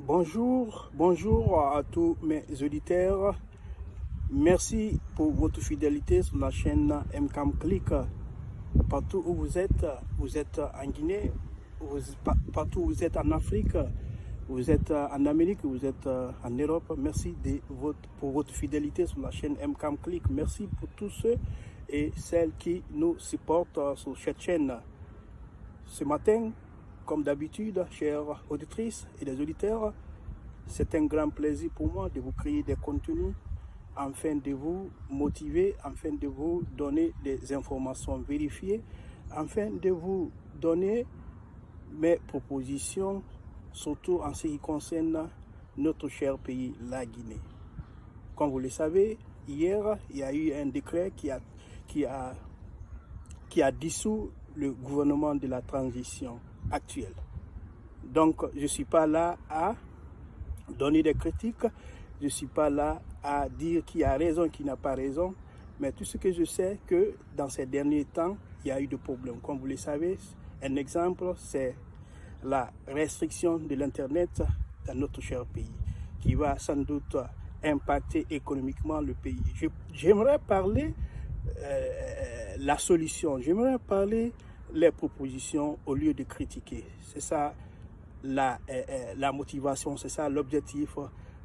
Bonjour à tous mes auditeurs. Merci pour votre fidélité sur la chaîne MCAM Click. Partout où vous êtes en Guinée, partout où vous êtes en Afrique, vous êtes en Amérique, vous êtes en Europe. Merci pour votre fidélité sur la chaîne MCAM Click. Merci pour tous ceux et celles qui nous supportent sur cette chaîne. Ce matin, comme d'habitude, chères auditrices et les auditeurs, c'est un grand plaisir pour moi de vous créer des contenus afin de vous motiver, afin de vous donner des informations vérifiées, afin de vous donner mes propositions, surtout en ce qui concerne notre cher pays, la Guinée. Comme vous le savez, hier, il y a eu un décret qui a dissous le gouvernement de la transition actuelle. Donc, je ne suis pas là à donner des critiques, je ne suis pas là à dire qui a raison, qui n'a pas raison, mais tout ce que je sais que dans ces derniers temps, il y a eu des problèmes. Comme vous le savez, un exemple, c'est la restriction de l'Internet dans notre cher pays, qui va sans doute impacter économiquement le pays. J'aimerais parler la solution, j'aimerais parler les propositions au lieu de critiquer. C'est ça la motivation, c'est ça l'objectif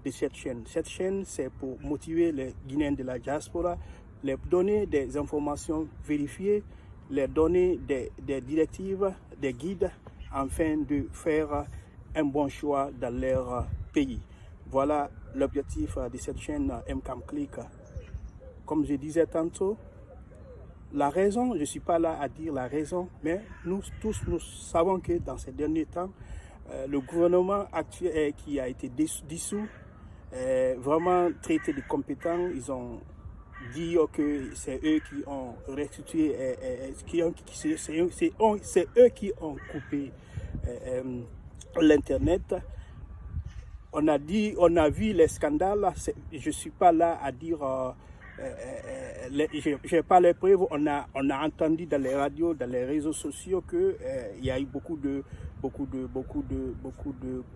de cette chaîne. Cette chaîne, c'est pour motiver les Guinéens de la diaspora, les donner des informations vérifiées, les donner des directives, des guides, afin de faire un bon choix dans leur pays. Voilà l'objectif de cette chaîne MCAM Click. Comme je disais tantôt, la raison, je ne suis pas là à dire la raison, mais nous tous, nous savons que dans ces derniers temps, le gouvernement actuel qui a été dissous, vraiment traité de compétents. Ils ont dit que c'est eux qui ont restitué, c'est eux qui ont coupé l'Internet. On a vu les scandales. Je ne suis pas là à dire, je n'ai pas les preuves. On a entendu dans les radios, dans les réseaux sociaux qu'il y a eu beaucoup de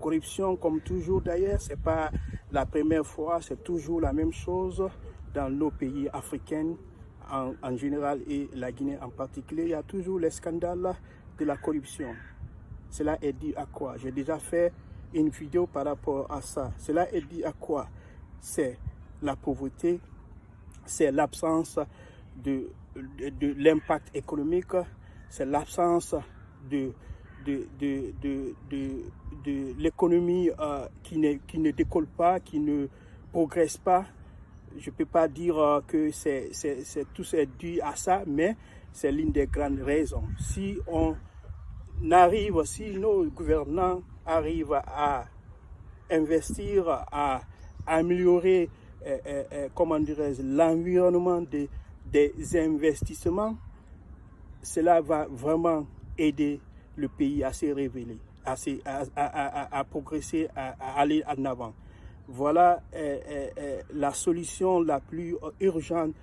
corruption, comme toujours d'ailleurs. C'est pas la première fois, c'est toujours la même chose dans nos pays africains en général et la Guinée en particulier. Il y a toujours les scandales de la corruption. Cela est dû à quoi? J'ai déjà fait une vidéo par rapport à ça. Cela est dû à quoi? C'est la pauvreté, c'est l'absence de l'impact économique, c'est l'absence de l'économie qui ne décolle pas, qui ne progresse pas. Je ne peux pas dire que tout est dû à ça, mais c'est l'une des grandes raisons. Si nos gouvernants arrivent à investir, à améliorer l'environnement des investissements, cela va vraiment aider le pays à se révéler, à progresser, à aller en avant. Voilà la solution la plus urgente.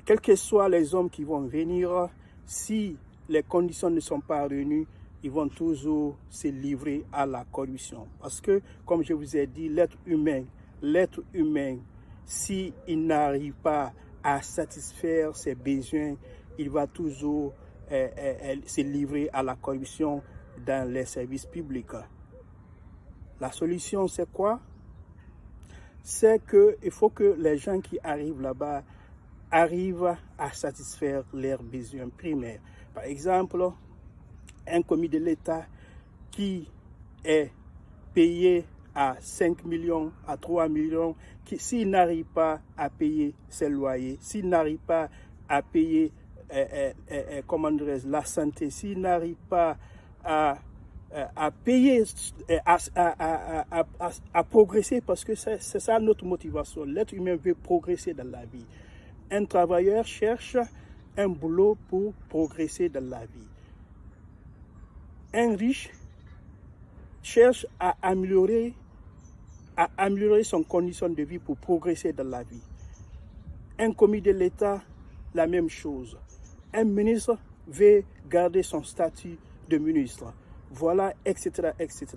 Quels que soient les hommes qui vont venir, si les conditions ne sont pas réunies, ils vont toujours se livrer à la corruption. Parce que, comme je vous ai dit, l'être humain, s'il n'arrive pas à satisfaire ses besoins, il va toujours se livrer à la corruption dans les services publics. La solution, c'est quoi? C'est qu'il faut que les gens qui arrivent là-bas arrivent à satisfaire leurs besoins primaires. Par exemple, un commis de l'État qui est payé à 5 millions, à 3 millions, s'il n'arrive pas à payer ses loyers, s'il n'arrive pas à payer la santé, s'il n'arrive pas à payer, à progresser, parce que c'est ça notre motivation. L'être humain veut progresser dans la vie. Un travailleur cherche un boulot pour progresser dans la vie. Un riche cherche à améliorer son condition de vie pour progresser dans la vie. Un commis de l'État, la même chose. Un ministre veut garder son statut de ministre. Voilà, etc., etc.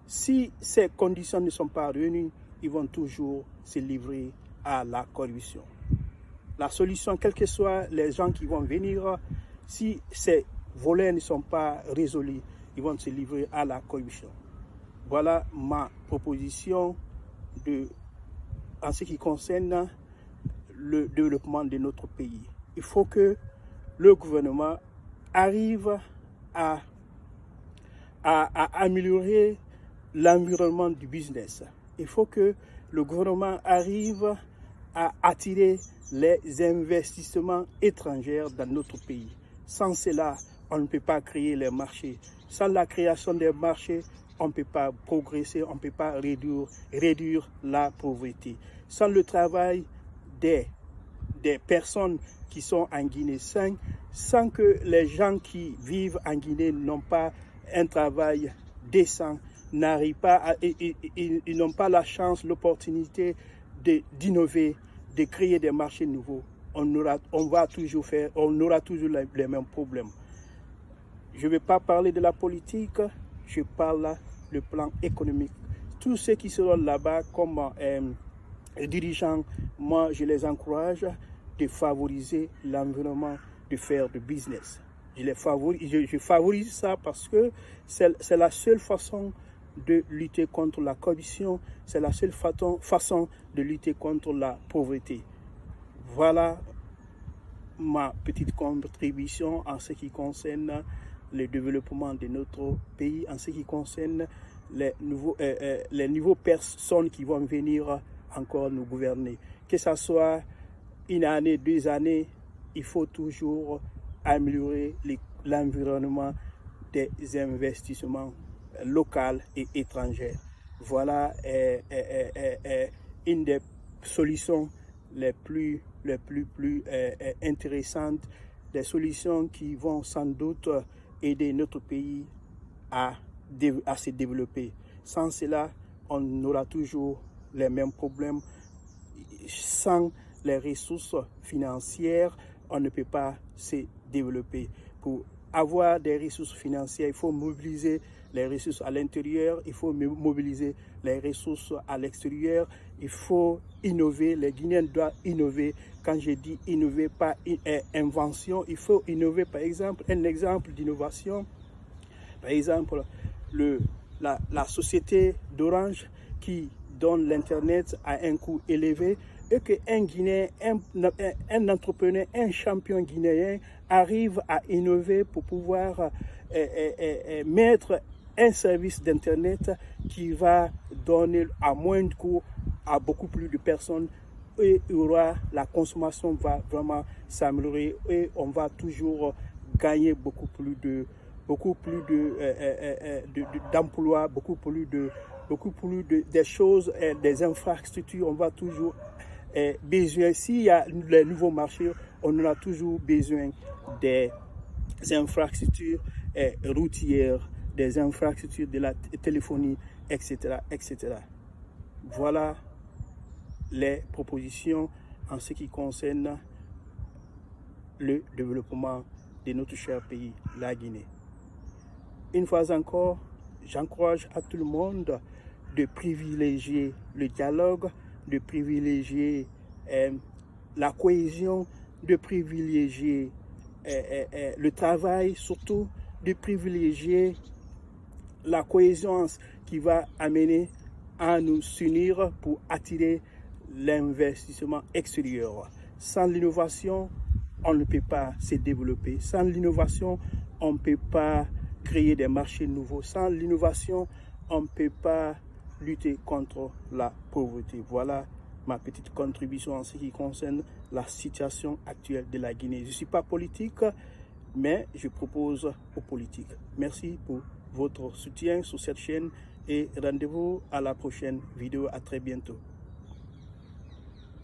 Si ces conditions ne sont pas réunies, ils vont toujours se livrer à la corruption. La solution, quels que soient les gens qui vont venir, si ces volets ne sont pas résolus, ils vont se livrer à la corruption. Voilà ma proposition en ce qui concerne le développement de notre pays. Il faut que le gouvernement arrive à améliorer l'environnement du business. Il faut que le gouvernement arrive à attirer les investissements étrangers dans notre pays. Sans cela, on ne peut pas créer les marchés. Sans la création des marchés, on ne peut pas progresser, on ne peut pas réduire la pauvreté. Sans le travail des personnes qui sont en Guinée, sans que les gens qui vivent en Guinée n'ont pas un travail décent, n'arrivent pas ils n'ont pas la chance, l'opportunité d'innover, de créer des marchés nouveaux, on aura toujours les mêmes problèmes. Je ne vais pas parler de la politique, je parle du plan économique. Tous ceux qui seront là-bas comme dirigeants, moi je les encourage de favoriser l'environnement, de faire du business. Je favorise ça parce que c'est la seule façon de lutter contre la corruption, c'est la seule façon de lutter contre la pauvreté. Voilà ma petite contribution en ce qui concerne le développement de notre pays, en ce qui concerne les nouveaux personnes qui vont venir encore nous gouverner. Que ce soit une année, 2 années, il faut toujours améliorer l'environnement des investissements locaux et étrangers. Voilà une des solutions les plus intéressantes, des solutions qui vont sans doute aider notre pays à se développer. Sans cela, on aura toujours les mêmes problèmes. Sans les ressources financières, on ne peut pas se développer. Pour avoir des ressources financières, il faut mobiliser les ressources à l'intérieur, il faut mobiliser les ressources à l'extérieur, il faut innover, les Guinéens doivent innover. Quand je dis innover, pas invention, il faut innover. Par exemple, un exemple d'innovation, par exemple, la société d'Orange qui donne l'Internet à un coût élevé, et qu'un Guinéen, un entrepreneur, un champion guinéen arrive à innover pour pouvoir mettre un service d'Internet qui va donner à moins de coûts à beaucoup plus de personnes, et la consommation va vraiment s'améliorer et on va toujours gagner beaucoup plus d'emplois, beaucoup plus des choses, des infrastructures. On va toujours besoin, s'il y a les nouveaux marchés, on aura toujours besoin des infrastructures routières, des infrastructures de la téléphonie, etc., etc. Voilà les propositions en ce qui concerne le développement de notre cher pays, la Guinée. Une fois encore, j'encourage à tout le monde de privilégier le dialogue, de privilégier la cohésion, de privilégier le travail, surtout de privilégier la cohésion qui va amener à nous unir pour attirer l'investissement extérieur. Sans l'innovation, on ne peut pas se développer. Sans l'innovation, on ne peut pas créer des marchés nouveaux. Sans l'innovation, on ne peut pas lutter contre la pauvreté. Voilà ma petite contribution en ce qui concerne la situation actuelle de la Guinée. Je ne suis pas politique, mais je propose aux politiques. Merci pour votre soutien sur cette chaîne et rendez-vous à la prochaine vidéo. À très bientôt.